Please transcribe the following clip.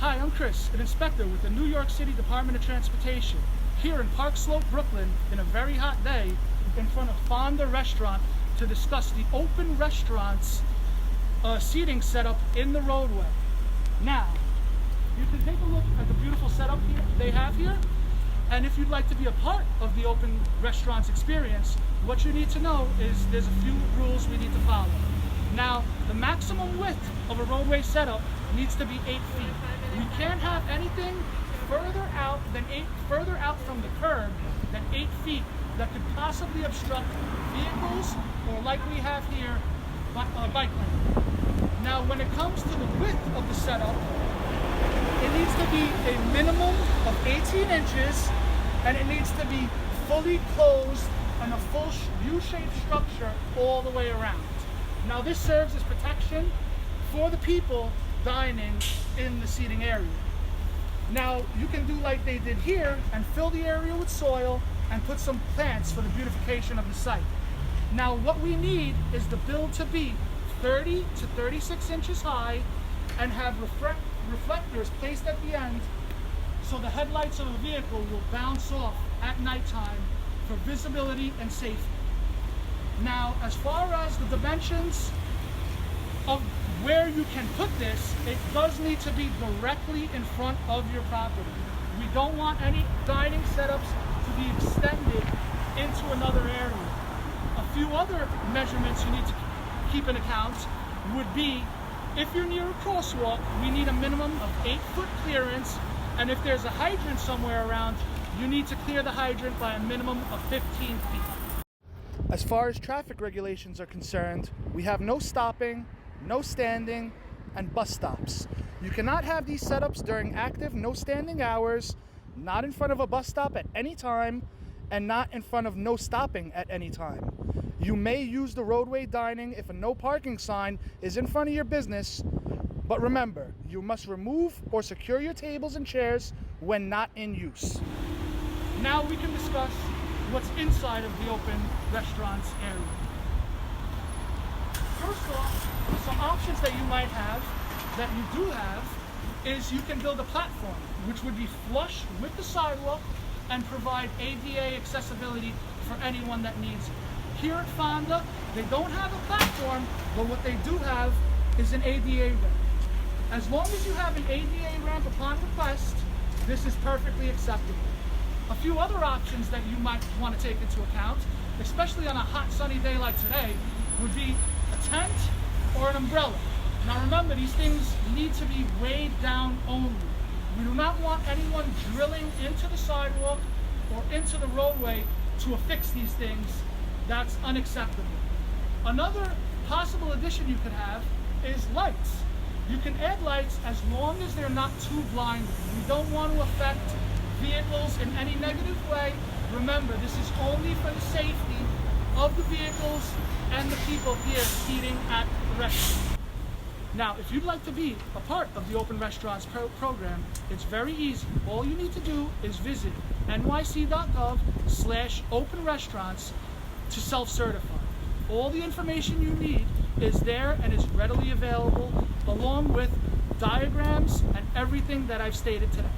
Hi, I'm Chris, an inspector with the New York City Department of Transportation, here in Park Slope, Brooklyn, in a very hot day, in front of Fonda restaurant to discuss the open restaurants seating setup in the roadway. Now, you can take a look at the beautiful setup here they have here, and if you'd like to be a part of the open restaurants experience, what you need to know is there's a few rules we need to follow. Now, the maximum width of a roadway setup needs to be 8 feet. We can't have anything further out from the curb than 8 feet that could possibly obstruct vehicles, or like we have here, bike lane. Now, when it comes to the width of the setup, it needs to be a minimum of 18 inches, and it needs to be fully closed and a full U-shaped structure all the way around. Now, this serves as protection for the people dining in the seating area. Now, you can do like they did here and fill the area with soil and put some plants for the beautification of the site. Now, what we need is the build to be 30 to 36 inches high and have reflectors placed at the end so the headlights of the vehicle will bounce off at nighttime for visibility and safety. Now, as far as the dimensions of where you can put this, it does need to be directly in front of your property. We don't want any dining setups to be extended into another area. A few other measurements you need to keep in account would be, if you're near a crosswalk, we need a minimum of 8-foot clearance, and if there's a hydrant somewhere around, you need to clear the hydrant by a minimum of 15 feet. As far as traffic regulations are concerned, we have no stopping, no standing, and bus stops. You cannot have these setups during active no standing hours, not in front of a bus stop at any time, and not in front of no stopping at any time. You may use the roadway dining if a no parking sign is in front of your business, but remember, you must remove or secure your tables and chairs when not in use. Now we can discuss what's inside of the open restaurants area. First off, some options that you might have, that you do have, is you can build a platform, which would be flush with the sidewalk and provide ADA accessibility for anyone that needs it. Here at Fonda, they don't have a platform, but what they do have is an ADA ramp. As long as you have an ADA ramp upon request, this is perfectly acceptable. A few other options that you might want to take into account, especially on a hot sunny day like today, would be a tent or an umbrella. Now remember, these things need to be weighed down only. We do not want anyone drilling into the sidewalk or into the roadway to affix these things. That's unacceptable. Another possible addition you could have is lights. You can add lights as long as they're not too blinding. We don't want to affect vehicles in any negative way. Remember, this is only for the safety of the vehicles and the people here eating at the restaurant. Now, if you'd like to be a part of the Open Restaurants program, it's very easy. All you need to do is visit nyc.gov/openrestaurants to self-certify. All the information you need is there and is readily available, along with diagrams and everything that I've stated today.